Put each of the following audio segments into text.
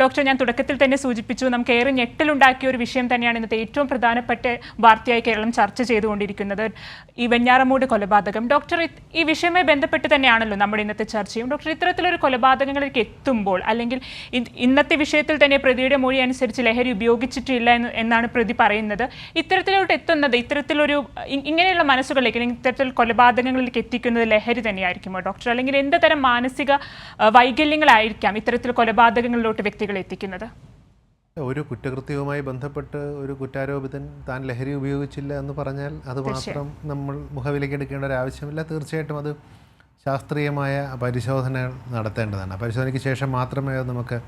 Doctor, ഞാൻ തുടക്കത്തിൽ തന്നെ സൂചിപ്പിച്ചു, നമുക്ക് ഏറെ ഞെട്ടലുണ്ടാക്കിയ ഒരു വിഷയം തന്നെയാണ് ഇന്നത്തെ ഏറ്റവും പ്രധാനപ്പെട്ട വാർത്തയായി കേരളം ചർച്ച ചെയ്തുകൊണ്ടിരിക്കുന്നത്, ഈ വെഞ്ഞാറമൂട് കൊലപാതകം. ഡോക്ടർ, ഈ വിഷയവുമായി ബന്ധപ്പെട്ട് തന്നെയാണല്ലോ നമ്മുടെ ഇന്നത്തെ ചർച്ചയും. ഡോക്ടർ, ഇത്തരത്തിലൊരു കൊലപാതകങ്ങളിലേക്ക് എത്തുമ്പോൾ, അല്ലെങ്കിൽ ഇന്നത്തെ വിഷയത്തിൽ തന്നെ പ്രതിയുടെ മൊഴി അനുസരിച്ച് ലഹരി ഉപയോഗിച്ചിട്ടില്ല എന്നാണ് പ്രതി പറയുന്നത്. ഇത്തരത്തിലോട്ട് എത്തുന്നത്, ഇങ്ങനെയുള്ള മനസ്സുകളിലേക്ക്, ഇത്തരത്തിൽ കൊലപാതകങ്ങളിലേക്ക് എത്തിക്കുന്നത് ലഹരി തന്നെയായിരിക്കുമോ ഡോക്ടർ? അല്ലെങ്കിൽ എന്ത് തരം മാനസിക വൈകല്യങ്ങളായിരിക്കാം ഇത്തരത്തിൽ കൊലപാതകങ്ങളിലോട്ട് വ്യക്തികൾ എത്തിക്കുന്നത്? ഒരു കുറ്റകൃത്യവുമായി ബന്ധപ്പെട്ട് ഒരു കുറ്റാരോപിതൻ താൻ ലഹരി ഉപയോഗിച്ചില്ല എന്ന് പറഞ്ഞാൽ അത് മാത്രം നമ്മൾ മുഖവിലേക്ക് എടുക്കേണ്ട ഒരു ആവശ്യമില്ല. തീർച്ചയായിട്ടും അത് ശാസ്ത്രീയമായ പരിശോധന നടത്തേണ്ടതാണ്. പരിശോധനയ്ക്ക് ശേഷം മാത്രമേ അത് നമുക്ക്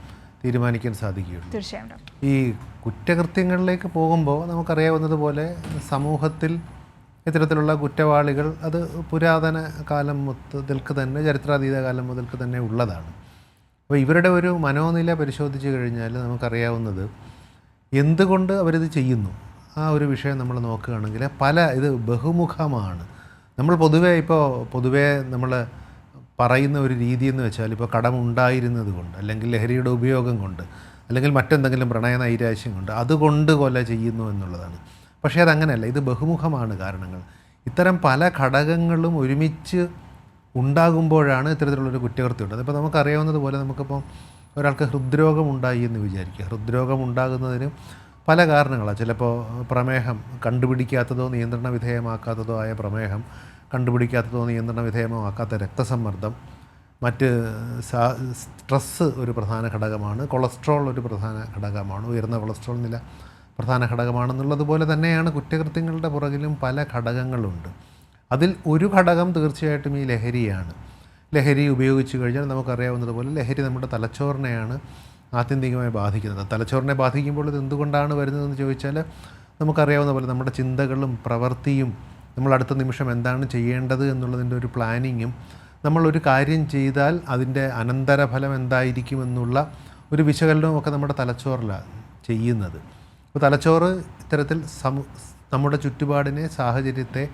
തീരുമാനിക്കാൻ സാധിക്കുകയുള്ളൂ. തീർച്ചയായും. ഈ കുറ്റകൃത്യങ്ങളിലേക്ക് പോകുമ്പോൾ നമുക്കറിയാവുന്നതുപോലെ സമൂഹത്തിൽ ഇത്തരത്തിലുള്ള കുറ്റവാളികൾ അത് പുരാതന കാലം മുതൽക്ക് തന്നെ, ചരിത്രാതീത കാലം മുതൽക്ക് തന്നെ ഉള്ളതാണ്. അപ്പോൾ ഇവരുടെ ഒരു മനോനില പരിശോധിച്ച് കഴിഞ്ഞാൽ നമുക്കറിയാവുന്നത് എന്തുകൊണ്ട് അവരിത് ചെയ്യുന്നു ആ ഒരു വിഷയം നമ്മൾ നോക്കുകയാണെങ്കിൽ ഇത് ബഹുമുഖമാണ്. നമ്മൾ പൊതുവേ നമ്മൾ പറയുന്ന ഒരു രീതി എന്ന് വെച്ചാൽ, ഇപ്പോൾ കടമുണ്ടായിരുന്നത് കൊണ്ട്, അല്ലെങ്കിൽ ലഹരിയുടെ ഉപയോഗം കൊണ്ട്, അല്ലെങ്കിൽ മറ്റെന്തെങ്കിലും പ്രണയ നൈരാശ്യം കൊണ്ട്, അതുകൊണ്ട് കൊല ചെയ്യുന്നു എന്നുള്ളതാണ്. പക്ഷേ അതങ്ങനെയല്ല. ഇത് ബഹുമുഖമാണ് കാരണങ്ങൾ. ഇത്തരം പല ഘടകങ്ങളും ഒരുമിച്ച് ഉണ്ടാകുമ്പോഴാണ് ഇത്തരത്തിലുള്ളൊരു കുറ്റകൃത്യം ഉണ്ടാകുന്നത്. ഇപ്പോൾ നമുക്കറിയാവുന്നതുപോലെ നമുക്കിപ്പോൾ ഒരാൾക്ക് ഹൃദ്രോഗം ഉണ്ടായി എന്ന് വിചാരിക്കുക. ഹൃദ്രോഗം ഉണ്ടാകുന്നതിന് പല കാരണങ്ങളാണ്. ചിലപ്പോൾ പ്രമേഹം കണ്ടുപിടിക്കാത്തതോ നിയന്ത്രണ വിധേയമാക്കാത്തതോ ആയ പ്രമേഹം, കണ്ടുപിടിക്കാത്തതോ നിയന്ത്രണ വിധേയമാക്കാത്ത രക്തസമ്മർദ്ദം, മറ്റ് സ്ട്രെസ്സ് ഒരു പ്രധാന ഘടകമാണ്, കൊളസ്ട്രോൾ ഒരു പ്രധാന ഘടകമാണ്, ഉയർന്ന കൊളസ്ട്രോൾ നില പ്രധാന ഘടകമാണെന്നുള്ളതുപോലെ തന്നെയാണ് കുറ്റകൃത്യങ്ങളുടെ പുറകിലും പല ഘടകങ്ങളുണ്ട്. അതിൽ ഒരു ഘടകം തീർച്ചയായിട്ടും ഈ ലഹരിയാണ്. ലഹരി ഉപയോഗിച്ച് കഴിഞ്ഞാൽ നമുക്കറിയാവുന്നതുപോലെ ലഹരി നമ്മുടെ തലച്ചോറിനെയാണ് ആത്യന്തികമായി ബാധിക്കുന്നത്. തലച്ചോറിനെ ബാധിക്കുമ്പോൾ ഇത് എന്തുകൊണ്ടാണ് വരുന്നതെന്ന് ചോദിച്ചാൽ നമുക്കറിയാവുന്ന പോലെ നമ്മുടെ ചിന്തകളും പ്രവൃത്തിയും, നമ്മൾ അടുത്ത നിമിഷം എന്താണ് ചെയ്യേണ്ടത് എന്നുള്ളതിൻ്റെ ഒരു പ്ലാനിങ്ങും, നമ്മളൊരു കാര്യം ചെയ്താൽ അതിൻ്റെ അനന്തരഫലം എന്തായിരിക്കുമെന്നുള്ള ഒരു വിശകലനവും ഒക്കെ നമ്മുടെ തലച്ചോറിലാണ് ചെയ്യുന്നത്. അപ്പോൾ തലച്ചോറ് ഇത്തരത്തിൽ നമ്മുടെ ചുറ്റുപാടിനെ, സാഹചര്യത്തെ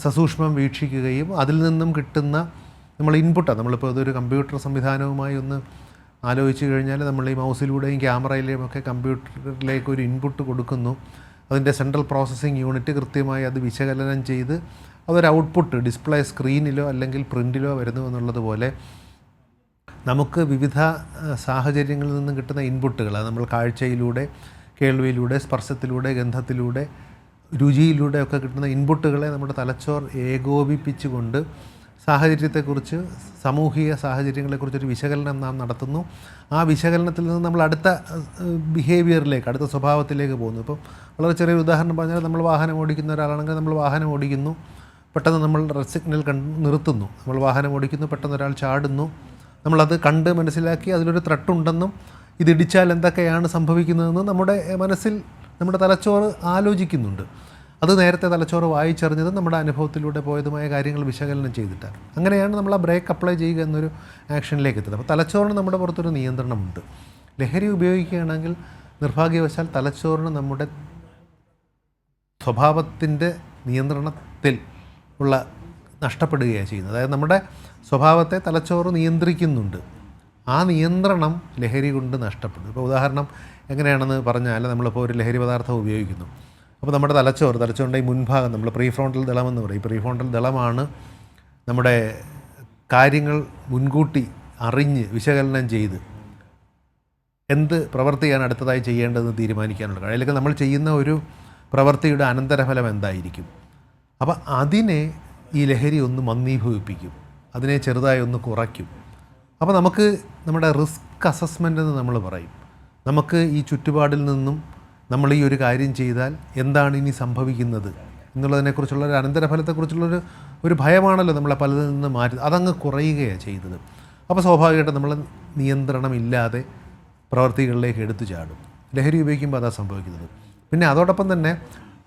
സസൂക്ഷ്മം വീക്ഷിക്കുകയും അതിൽ നിന്നും കിട്ടുന്ന നമ്മൾ ഇൻപുട്ടാണ്. നമ്മളിപ്പോൾ അതൊരു കമ്പ്യൂട്ടർ സംവിധാനവുമായി ഒന്ന് ആലോചിച്ച് കഴിഞ്ഞാൽ നമ്മൾ ഈ മൗസിലൂടെയും ക്യാമറയിലെയും ഒക്കെ കമ്പ്യൂട്ടറിലേക്ക് ഒരു ഇൻപുട്ട് കൊടുക്കുന്നു. അതിൻ്റെ സെൻട്രൽ പ്രോസസ്സിംഗ് യൂണിറ്റ് കൃത്യമായി അത് വിശകലനം ചെയ്ത് അതൊരു ഔട്ട്പുട്ട് ഡിസ്പ്ലേ സ്ക്രീനിലോ അല്ലെങ്കിൽ പ്രിൻറ്റിലോ വരുന്നു എന്നുള്ളതുപോലെ നമുക്ക് വിവിധ സാഹചര്യങ്ങളിൽ നിന്നും കിട്ടുന്ന ഇൻപുട്ടുകൾ, അത് നമ്മൾ കാഴ്ചയിലൂടെ, കേൾവിയിലൂടെ, സ്പർശത്തിലൂടെ, ഗന്ധത്തിലൂടെ, രുചിയിലൂടെ ഒക്കെ കിട്ടുന്ന ഇൻപുട്ടുകളെ നമ്മുടെ തലച്ചോർ ഏകോപിപ്പിച്ചുകൊണ്ട് സാഹചര്യത്തെക്കുറിച്ച്, സാമൂഹിക സാഹചര്യങ്ങളെക്കുറിച്ചൊരു വിശകലനം നാം നടത്തുന്നു. ആ വിശകലനത്തിൽ നിന്ന് നമ്മൾ അടുത്ത ബിഹേവിയറിലേക്ക്, അടുത്ത സ്വഭാവത്തിലേക്ക് പോകുന്നു. ഇപ്പോൾ വളരെ ചെറിയ ഉദാഹരണം പറഞ്ഞാൽ, നമ്മൾ വാഹനം ഓടിക്കുന്ന ഒരാളാണെങ്കിൽ നമ്മൾ വാഹനം ഓടിക്കുന്നു, പെട്ടെന്ന് നമ്മൾ റെഡ് സിഗ്നൽ നിർത്തുന്നു, നമ്മൾ വാഹനം ഓടിക്കുന്നു, പെട്ടെന്ന് ഒരാൾ ചാടുന്നു, നമ്മളത് കണ്ട് മനസ്സിലാക്കി അതിലൊരു ത്രട്ടുണ്ടെന്നും ഇതിടിച്ചാൽ എന്തൊക്കെയാണ് സംഭവിക്കുന്നതെന്നും നമ്മുടെ മനസ്സിൽ നമ്മുടെ തലച്ചോറ് ആലോചിക്കുന്നുണ്ട്. അത് നേരത്തെ തലച്ചോറ് വായിച്ചറിഞ്ഞതും നമ്മുടെ അനുഭവത്തിലൂടെ പോയതുമായ കാര്യങ്ങൾ വിശകലനം ചെയ്തിട്ടാണ്. അങ്ങനെയാണ് നമ്മൾ ആ ബ്രേക്ക് അപ്ലൈ ചെയ്യുക എന്നൊരു ആക്ഷനിലേക്ക് എത്തുന്നത്. അപ്പോൾ തലച്ചോറിന് നമ്മുടെ പുറത്തൊരു നിയന്ത്രണമുണ്ട്. ലഹരി ഉപയോഗിക്കുകയാണെങ്കിൽ നിർഭാഗ്യവശാൽ തലച്ചോറിന് നമ്മുടെ സ്വഭാവത്തിൻ്റെ നിയന്ത്രണത്തിൽ നഷ്ടപ്പെടുകയാണ് ചെയ്യുന്നത്. അതായത് നമ്മുടെ സ്വഭാവത്തെ തലച്ചോറ് നിയന്ത്രിക്കുന്നുണ്ട്. ആ നിയന്ത്രണം ലഹരി കൊണ്ട് നഷ്ടപ്പെടും. ഇപ്പോൾ ഉദാഹരണം എങ്ങനെയാണെന്ന് പറഞ്ഞാൽ, നമ്മളിപ്പോൾ ഒരു ലഹരി പദാർത്ഥം ഉപയോഗിക്കുന്നു. അപ്പോൾ നമ്മുടെ തലച്ചോറിൻ്റെ ഈ മുൻഭാഗം, നമ്മൾ പ്രീഫ്രോണ്ടൽ ദളമെന്ന് പറയും. പ്രീഫ്രോണ്ടൽ ദളമാണ് നമ്മുടെ കാര്യങ്ങൾ മുൻകൂട്ടി അറിഞ്ഞ് വിശകലനം ചെയ്ത് എന്ത് പ്രവൃത്തിയാണ് അടുത്തതായി ചെയ്യേണ്ടതെന്ന് തീരുമാനിക്കാനുള്ള കഴിവ്. അല്ലെങ്കിൽ നമ്മൾ ചെയ്യുന്ന ഒരു പ്രവൃത്തിയുടെ അനന്തരഫലം എന്തായിരിക്കും. അപ്പോൾ അതിനെ ഈ ലഹരി ഒന്ന് മന്ദീഭവിപ്പിക്കും, അതിനെ ചെറുതായി ഒന്ന് കുറയ്ക്കും. അപ്പോൾ നമുക്ക് നമ്മുടെ റിസ്ക് അസസ്മെൻ്റ് എന്ന് നമ്മൾ പറയും. നമുക്ക് ഈ ചുറ്റുപാടിൽ നിന്നും നമ്മൾ ഈ ഒരു കാര്യം ചെയ്താൽ എന്താണ് ഇനി സംഭവിക്കുന്നത് എന്നുള്ളതിനെക്കുറിച്ചുള്ള ഒരു അനന്തരഫലത്തെക്കുറിച്ചുള്ളൊരു ഭയമാണല്ലോ നമ്മളെ പലതിൽ നിന്ന് മാറ്റി, അതങ്ങ് കുറയുകയാണ് ചെയ്തത്. അപ്പോൾ സ്വാഭാവികമായിട്ടും നമ്മൾ നിയന്ത്രണമില്ലാതെ പ്രവൃത്തികളിലേക്ക് എടുത്തു ചാടും. ലഹരി ഉപയോഗിക്കുമ്പോൾ അതാണ് സംഭവിക്കുന്നത്. പിന്നെ അതോടൊപ്പം തന്നെ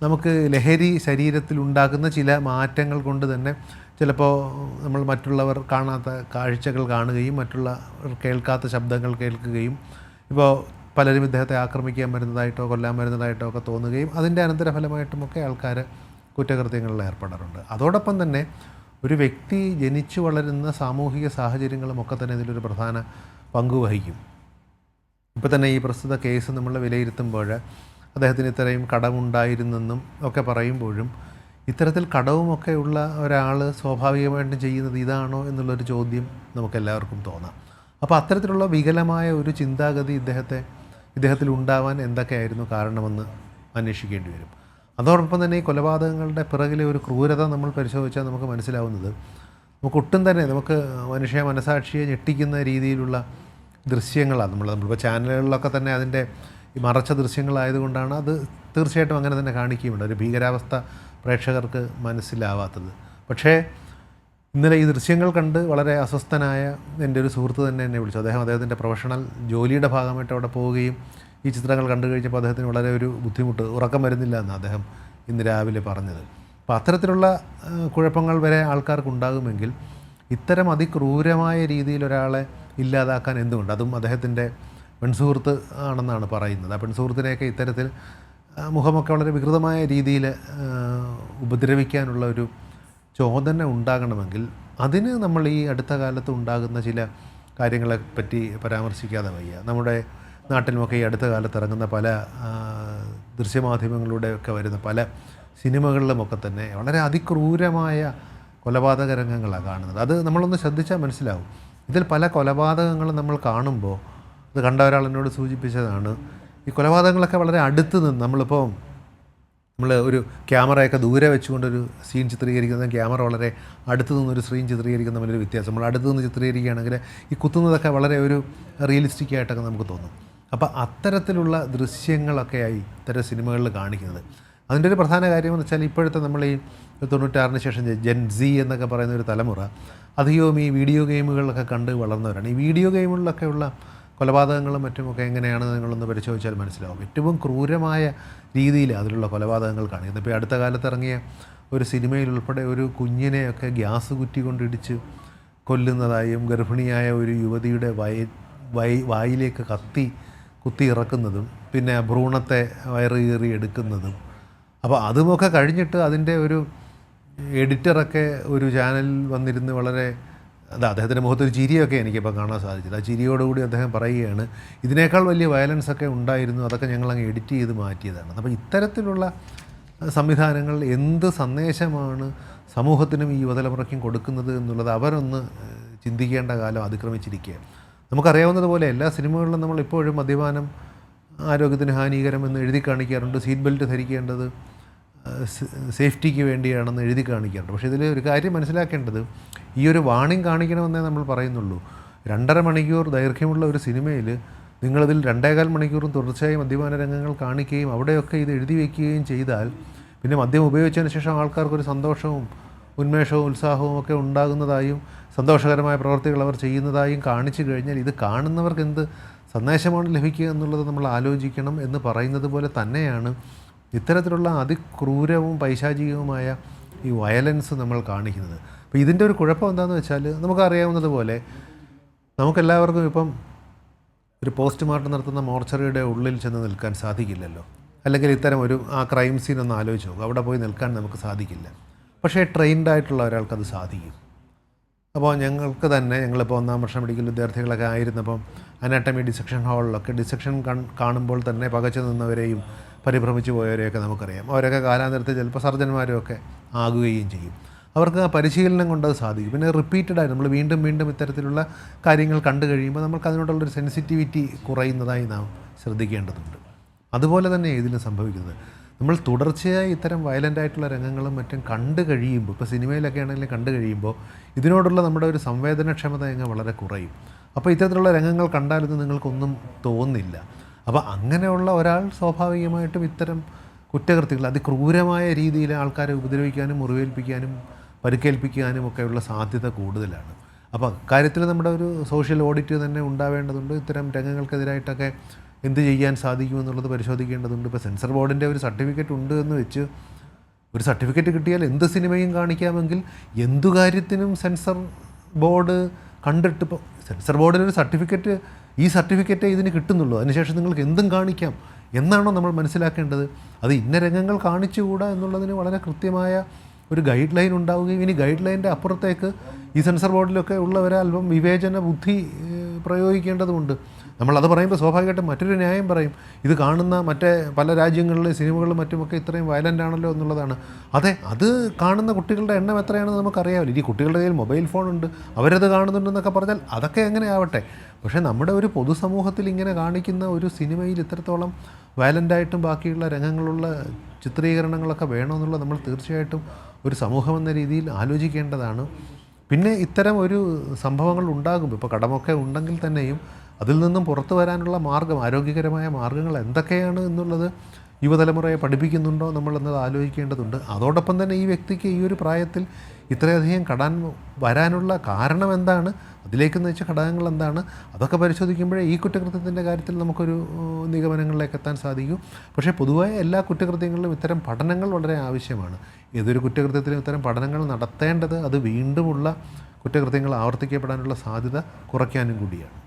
നമുക്ക് ലഹരി ശരീരത്തിൽ ഉണ്ടാക്കുന്ന ചില മാറ്റങ്ങൾ കൊണ്ട് തന്നെ ചിലപ്പോൾ നമ്മൾ മറ്റുള്ളവർ കാണാത്ത കാഴ്ചകൾ കാണുകയും മറ്റുള്ളവർ കേൾക്കാത്ത ശബ്ദങ്ങൾ കേൾക്കുകയും, ഇപ്പോൾ പലരും ഇദ്ദേഹത്തെ ആക്രമിക്കാൻ വരുന്നതായിട്ടോ കൊല്ലാൻ വരുന്നതായിട്ടോ ഒക്കെ തോന്നുകയും അതിൻ്റെ അനന്തരഫലമായിട്ടുമൊക്കെ ആൾക്കാർ കുറ്റകൃത്യങ്ങളിൽ ഏർപ്പെടാറുണ്ട്. അതോടൊപ്പം തന്നെ ഒരു വ്യക്തി ജനിച്ചു വളരുന്ന സാമൂഹിക സാഹചര്യങ്ങളുമൊക്കെ തന്നെ ഇതിലൊരു പ്രധാന പങ്ക് വഹിക്കും. ഇപ്പോൾ തന്നെ ഈ പ്രസ്തുത കേസ് നമ്മൾ വിലയിരുത്തുമ്പോൾ അദ്ദേഹത്തിന് ഇത്രയും കടമുണ്ടായിരുന്നെന്നും ഒക്കെ പറയുമ്പോഴും ഇത്തരത്തിൽ കടവുമൊക്കെ ഉള്ള ഒരാൾ സ്വാഭാവികമായിട്ടും ചെയ്യുന്നത് ഇതാണോ എന്നുള്ളൊരു ചോദ്യം നമുക്കെല്ലാവർക്കും തോന്നാം. അപ്പോൾ അത്തരത്തിലുള്ള വികലമായ ഒരു ചിന്താഗതി ഇദ്ദേഹത്തിൽ ഉണ്ടാവാൻ എന്തൊക്കെയായിരുന്നു കാരണമെന്ന് അന്വേഷിക്കേണ്ടി വരും. അതോടൊപ്പം തന്നെ ഈ കൊലപാതകങ്ങളുടെ പിറകിലെ ഒരു ക്രൂരത നമ്മൾ പരിശോധിച്ചാൽ നമുക്ക് മനസ്സിലാവുന്നത് നമുക്കൊട്ടും തന്നെ നമുക്ക് മനുഷ്യ മനസാക്ഷിയെ ഞെട്ടിക്കുന്ന രീതിയിലുള്ള ദൃശ്യങ്ങളാണ് നമ്മളിപ്പോൾ ചാനലുകളിലൊക്കെ തന്നെ അതിൻ്റെ ഈ മറച്ച ദൃശ്യങ്ങളായതുകൊണ്ടാണ് അത് തീർച്ചയായിട്ടും അങ്ങനെ തന്നെ കാണിക്കുകയുണ്ട്. ഒരു ഭീകരാവസ്ഥ പ്രേക്ഷകർക്ക് മനസ്സിലാവാത്തത്. പക്ഷേ ഇന്നലെ ഈ ദൃശ്യങ്ങൾ കണ്ട് വളരെ അസ്വസ്ഥനായ എൻ്റെ ഒരു സുഹൃത്ത് തന്നെ എന്നെ വിളിച്ചു. അദ്ദേഹത്തിൻ്റെ പ്രൊഫഷണൽ ജോലിയുടെ ഭാഗമായിട്ട് അവിടെ പോവുകയും ഈ ചിത്രങ്ങൾ കണ്ടു കഴിഞ്ഞപ്പോൾ അദ്ദേഹത്തിന് വളരെ ഒരു ബുദ്ധിമുട്ട്, ഉറക്കം വരുന്നില്ല എന്നാണ് അദ്ദേഹം ഇന്ന് രാവിലെ പറഞ്ഞത്. അപ്പോൾ അത്തരത്തിലുള്ള കുഴപ്പങ്ങൾ വരെ ആൾക്കാർക്കുണ്ടാകുമെങ്കിൽ ഇത്തരം അതിക്രൂരമായ രീതിയിൽ ഒരാളെ ഇല്ലാതാക്കാൻ എന്തുകൊണ്ട്, അതും അദ്ദേഹത്തിൻ്റെ പെൺസുഹൃത്ത് ആണെന്നാണ് പറയുന്നത്. ആ പെൺസുഹൃത്തിനെയൊക്കെ ഇത്തരത്തിൽ മുഖമൊക്കെ വളരെ വികൃതമായ രീതിയിൽ ഉപദ്രവിക്കാനുള്ള ഒരു ചോദന ഉണ്ടാകണമെങ്കിൽ അതിന് നമ്മൾ ഈ അടുത്ത കാലത്ത് ഉണ്ടാകുന്ന ചില കാര്യങ്ങളെ പറ്റി പരാമർശിക്കാതെ വയ്യ. നമ്മുടെ നാട്ടിലുമൊക്കെ ഈ അടുത്ത കാലത്ത് ഇറങ്ങുന്ന പല ദൃശ്യമാധ്യമങ്ങളിലൂടെയൊക്കെ വരുന്ന പല സിനിമകളിലുമൊക്കെ തന്നെ വളരെ അതിക്രൂരമായ കൊലപാതക രംഗങ്ങളാണ് കാണുന്നത്. അത് നമ്മളൊന്ന് ശ്രദ്ധിച്ചാൽ മനസ്സിലാവും. ഇതിൽ പല കൊലപാതകങ്ങളും നമ്മൾ കാണുമ്പോൾ, അത് കണ്ട ഒരാൾ എന്നോട് സൂചിപ്പിച്ചതാണ്, ഈ കൊലപാതകങ്ങളൊക്കെ വളരെ അടുത്ത് നിന്ന് നമ്മൾ ഒരു ക്യാമറയൊക്കെ ദൂരെ വെച്ചുകൊണ്ടൊരു സീൻ ചിത്രീകരിക്കുന്നതും ക്യാമറ വളരെ അടുത്ത് നിന്നൊരു സീൻ ചിത്രീകരിക്കുന്ന തമ്മിലൊരു വ്യത്യാസം. നമ്മൾ അടുത്ത് നിന്ന് ചിത്രീകരിക്കുകയാണെങ്കിൽ ഈ കുത്തുന്നതൊക്കെ വളരെ ഒരു റിയലിസ്റ്റിക് ആയിട്ടൊക്കെ നമുക്ക് തോന്നും. അപ്പോൾ അത്തരത്തിലുള്ള ദൃശ്യങ്ങളൊക്കെയായി ഇത്തരം സിനിമകളിൽ കാണിക്കുന്നത്. അതിൻ്റെ ഒരു പ്രധാന കാര്യമെന്ന് വെച്ചാൽ ഇപ്പോഴത്തെ നമ്മൾ ഈ 96-ന് ശേഷം ജെൻ സി എന്നൊക്കെ പറയുന്ന ഒരു തലമുറ അധികവും ഈ വീഡിയോ ഗെയിമുകളിലൊക്കെ കണ്ട് വളർന്നവരാണ്. ഈ വീഡിയോ ഗെയിമുകളിലൊക്കെയുള്ള കൊലപാതകങ്ങളും മറ്റുമൊക്കെ എങ്ങനെയാണെന്ന് നിങ്ങളൊന്ന് പരിശോധിച്ചാൽ മനസ്സിലാവും. ഏറ്റവും ക്രൂരമായ രീതിയിൽ അതിലുള്ള കൊലപാതകങ്ങൾ കാണിക്കുന്നത്. ഇപ്പോൾ അടുത്ത കാലത്ത് ഇറങ്ങിയ ഒരു സിനിമയിൽ ഉൾപ്പെടെ ഒരു കുഞ്ഞിനെയൊക്കെ ഗ്യാസ് കുറ്റി കൊണ്ടിടിച്ച് കൊല്ലുന്നതായും ഗർഭിണിയായ ഒരു യുവതിയുടെ വായിലേക്ക് കുത്തി ഇറക്കുന്നതും പിന്നെ ഭ്രൂണത്തെ വയറ് കീറി എടുക്കുന്നതും. അപ്പോൾ അതുമൊക്കെ കഴിഞ്ഞിട്ട് അതിൻ്റെ ഒരു എഡിറ്ററൊക്കെ ഒരു ചാനലിൽ വന്നിരുന്ന് വളരെ അദ്ദേഹത്തിൻ്റെ മുഖത്തൊരു ചിരിയൊക്കെ എനിക്കിപ്പോൾ കാണാൻ സാധിച്ചത്. ആ ചിരിയോടുകൂടി അദ്ദേഹം പറയുകയാണ്, ഇതിനേക്കാൾ വലിയ വയലൻസൊക്കെ ഉണ്ടായിരുന്നു, അതൊക്കെ ഞങ്ങളങ്ങ് എഡിറ്റ് ചെയ്ത് മാറ്റിയതാണ്. അപ്പോൾ ഇത്തരത്തിലുള്ള സംവിധാനങ്ങൾ എന്ത് സന്ദേശമാണ് സമൂഹത്തിനും ഈ യുവതലമുറയ്ക്കും കൊടുക്കുന്നത് എന്നുള്ളത് അവരൊന്ന് ചിന്തിക്കേണ്ട കാലം അതിക്രമിച്ചിരിക്കുകയാണ്. നമുക്കറിയാവുന്നതുപോലെ എല്ലാ സിനിമകളിലും നമ്മൾ ഇപ്പോഴും മദ്യപാനം ആരോഗ്യത്തിന് ഹാനികരമെന്ന് എഴുതി കാണിക്കാറുണ്ട്, സീറ്റ് ബെൽറ്റ് ധരിക്കേണ്ടത് സേഫ്റ്റിക്ക് വേണ്ടിയാണെന്ന് എഴുതി കാണിക്കാറുണ്ട്. പക്ഷേ ഇതിൽ ഒരു കാര്യം മനസ്സിലാക്കേണ്ടത്, ഈ ഒരു വാണിംഗ് കാണിക്കണമെന്നേ നമ്മൾ പറയുന്നുള്ളൂ. 2.5 മണിക്കൂർ ദൈർഘ്യമുള്ള ഒരു സിനിമയിൽ നിങ്ങളതിൽ 2.25 മണിക്കൂറും തുടർച്ചയായി മദ്യപാന രംഗങ്ങൾ കാണിക്കുകയും അവിടെയൊക്കെ ഇത് എഴുതി വയ്ക്കുകയും ചെയ്താൽ പിന്നെ മദ്യം ഉപയോഗിച്ചതിന് ശേഷം ആൾക്കാർക്കൊരു സന്തോഷവും ഉന്മേഷവും ഉത്സാഹവും ഒക്കെ ഉണ്ടാകുന്നതായും സന്തോഷകരമായ പ്രവർത്തികൾ അവർ ചെയ്യുന്നതായും കാണിച്ചു കഴിഞ്ഞാൽ ഇത് കാണുന്നവർക്ക് എന്ത് സന്ദേശമാണ് ലഭിക്കുക എന്നുള്ളത് നമ്മൾ ആലോചിക്കണം. എന്ന് പറയുന്നത് പോലെ തന്നെയാണ് ഇത്തരത്തിലുള്ള അതിക്രൂരവും പൈശാചികവുമായ ഈ വയലൻസ് നമ്മൾ കാണിക്കുന്നത്. അപ്പോൾ ഇതിൻ്റെ ഒരു കുഴപ്പം എന്താണെന്ന് വെച്ചാൽ, നമുക്കറിയാവുന്നതുപോലെ നമുക്കെല്ലാവർക്കും ഇപ്പം ഒരു പോസ്റ്റ്മോർട്ടം നടത്തുന്ന മോർച്ചറിയുടെ ഉള്ളിൽ ചെന്ന് നിൽക്കാൻ സാധിക്കില്ലല്ലോ. അല്ലെങ്കിൽ ഇത്തരം ഒരു ആ ക്രൈം സീൻ ഒന്ന് ആലോചിച്ച് നോക്കും, അവിടെ പോയി നിൽക്കാൻ നമുക്ക് സാധിക്കില്ല. പക്ഷേ ട്രെയിൻഡായിട്ടുള്ള ഒരാൾക്കത് സാധിക്കും. അപ്പോൾ ഞങ്ങളിപ്പോൾ 1-ാം വർഷം മെഡിക്കൽ വിദ്യാർത്ഥികളൊക്കെ ആയിരുന്നപ്പം അനാട്ടമി ഡിസെക്ഷൻ ഹാളിലൊക്കെ ഡിസെക്ഷൻ കാണുമ്പോൾ തന്നെ പകച്ചു നിന്നവരെയും പരിഭ്രമിച്ചു പോയവരെയൊക്കെ നമുക്കറിയാം. അവരൊക്കെ കാലാന്തരത്തിൽ ചിലപ്പോൾ സർജന്മാരുമൊക്കെ ആകുകയും ചെയ്യും. അവർക്ക് ആ പരിശീലനം കൊണ്ടത് സാധിക്കും. പിന്നെ റിപ്പീറ്റഡായി നമ്മൾ വീണ്ടും ഇത്തരത്തിലുള്ള കാര്യങ്ങൾ കണ്ടു കഴിയുമ്പോൾ നമുക്ക് അതിനോടുള്ളൊരു സെൻസിറ്റിവിറ്റി കുറയുന്നതായി നാം ശ്രദ്ധിക്കേണ്ടതുണ്ട്. അതുപോലെ തന്നെ ഇതിന് സംഭവിക്കുന്നത്, നമ്മൾ തുടർച്ചയായി ഇത്തരം വയലൻ്റായിട്ടുള്ള രംഗങ്ങളും മറ്റും കണ്ടു കഴിയുമ്പോൾ, ഇപ്പോൾ സിനിമയിലൊക്കെ ആണെങ്കിലും കണ്ടു കഴിയുമ്പോൾ ഇതിനോടുള്ള നമ്മുടെ ഒരു സംവേദനക്ഷമത അങ്ങ് വളരെ കുറയും. അപ്പോൾ ഇത്തരത്തിലുള്ള രംഗങ്ങൾ കണ്ടാലൊന്നും നിങ്ങൾക്കൊന്നും തോന്നില്ല. അപ്പോൾ അങ്ങനെയുള്ള ഒരാൾ സ്വാഭാവികമായിട്ടും ഇത്തരം കുറ്റകൃത്യങ്ങൾ അതിക്രൂരമായ രീതിയിൽ ആൾക്കാരെ ഉപദ്രവിക്കാനും മുറിവേൽപ്പിക്കാനും പരിക്കേൽപ്പിക്കാനും ഒക്കെയുള്ള സാധ്യത കൂടുതലാണ്. അപ്പോൾ അക്കാര്യത്തിൽ നമ്മുടെ ഒരു സോഷ്യൽ ഓഡിറ്റ് തന്നെ ഉണ്ടാവേണ്ടതുണ്ട്. ഇത്തരം രംഗങ്ങൾക്കെതിരായിട്ടൊക്കെ എന്ത് ചെയ്യാൻ സാധിക്കുമെന്നുള്ളത് പരിശോധിക്കേണ്ടതുണ്ട്. ഇപ്പോൾ സെൻസർ ബോർഡിൻ്റെ ഒരു സർട്ടിഫിക്കറ്റ് ഉണ്ട് എന്ന് വെച്ച്, ഒരു സർട്ടിഫിക്കറ്റ് കിട്ടിയാൽ എന്ത് സിനിമയും കാണിക്കാമെങ്കിൽ എന്തു കാര്യത്തിനും സെൻസർ ബോർഡ് കണ്ടിട്ട്, ഇപ്പോൾ സെൻസർ ബോർഡിനൊരു സർട്ടിഫിക്കറ്റ്, ഈ സർട്ടിഫിക്കറ്റേ ഇതിന് കിട്ടുന്നുള്ളൂ, അതിനുശേഷം നിങ്ങൾക്ക് എന്തും കാണിക്കാം എന്നാണോ നമ്മൾ മനസ്സിലാക്കേണ്ടത്? അത് ഇന്ന രംഗങ്ങൾ കാണിച്ചുകൂടാ എന്നുള്ളതിന് വളരെ കൃത്യമായ ഒരു ഗൈഡ് ലൈൻ ഉണ്ടാവുകയും ഇനി ഗൈഡ് ലൈനിൻ്റെ അപ്പുറത്തേക്ക് ഈ സെൻസർ ബോർഡിലൊക്കെ ഉള്ളവരെ അല്പം വിവേചന ബുദ്ധി പ്രയോഗിക്കേണ്ടതുണ്ട്. നമ്മളത് പറയുമ്പോൾ സ്വാഭാവികമായിട്ടും മറ്റൊരു ന്യായം പറയും, ഇത് കാണുന്ന മറ്റേ പല രാജ്യങ്ങളിലെ സിനിമകളും മറ്റുമൊക്കെ ഇത്രയും വയലൻ്റ് ആണല്ലോ എന്നുള്ളതാണ്. അതെ, അത് കാണുന്ന കുട്ടികളുടെ എണ്ണം എത്രയാണെന്ന് നമുക്കറിയാമല്ലോ. ഇനി കുട്ടികളുടെ കയ്യിൽ മൊബൈൽ ഫോണുണ്ട്, അവരത് കാണുന്നുണ്ടെന്നൊക്കെ പറഞ്ഞാൽ അതൊക്കെ എങ്ങനെ ആവട്ടെ. പക്ഷേ നമ്മുടെ ഒരു പൊതുസമൂഹത്തിൽ ഇങ്ങനെ കാണിക്കുന്ന ഒരു സിനിമയിൽ ഇത്രത്തോളം വയലൻ്റായിട്ടും ബാക്കിയുള്ള രംഗങ്ങളുള്ള ചിത്രീകരണങ്ങളൊക്കെ വേണമെന്നുള്ളത് നമ്മൾ തീർച്ചയായിട്ടും ഒരു സമൂഹം എന്ന രീതിയിൽ ആലോചിക്കേണ്ടതാണ്. പിന്നെ ഇത്തരം ഒരു സംഭവങ്ങൾ ഉണ്ടാകുമ്പോൾ, ഇപ്പോൾ കടമൊക്കെ ഉണ്ടെങ്കിൽ തന്നെയും അതിൽ നിന്നും പുറത്തു വരാനുള്ള മാർഗം, ആരോഗ്യകരമായ മാർഗ്ഗങ്ങൾ എന്തൊക്കെയാണ് എന്നുള്ളത് യുവതലമുറയെ പഠിപ്പിക്കുന്നുണ്ടോ നമ്മളെന്നത് ആലോചിക്കേണ്ടതുണ്ട്. അതോടൊപ്പം തന്നെ ഈ വ്യക്തിക്ക് ഈ ഒരു പ്രായത്തിൽ ഇത്രയധികം കടം വരാനുള്ള കാരണം എന്താണ്, അതിലേക്ക് നയിച്ച ഘടകങ്ങൾ എന്താണ്, അതൊക്കെ പരിശോധിക്കുമ്പോഴേ ഈ കുറ്റകൃത്യത്തിൻ്റെ കാര്യത്തിൽ നമുക്കൊരു നിഗമനങ്ങളിലേക്ക് എത്താൻ സാധിക്കും. പക്ഷേ പൊതുവായ എല്ലാ കുറ്റകൃത്യങ്ങളിലും ഇത്തരം പഠനങ്ങൾ വളരെ ആവശ്യമാണ്. ഏതൊരു കുറ്റകൃത്യത്തിലും ഇത്തരം പഠനങ്ങൾ നടത്തേണ്ടത് അത് വീണ്ടുമുള്ള കുറ്റകൃത്യങ്ങൾ ആവർത്തിക്കപ്പെടാനുള്ള സാധ്യത കുറയ്ക്കാനും കൂടിയാണ്.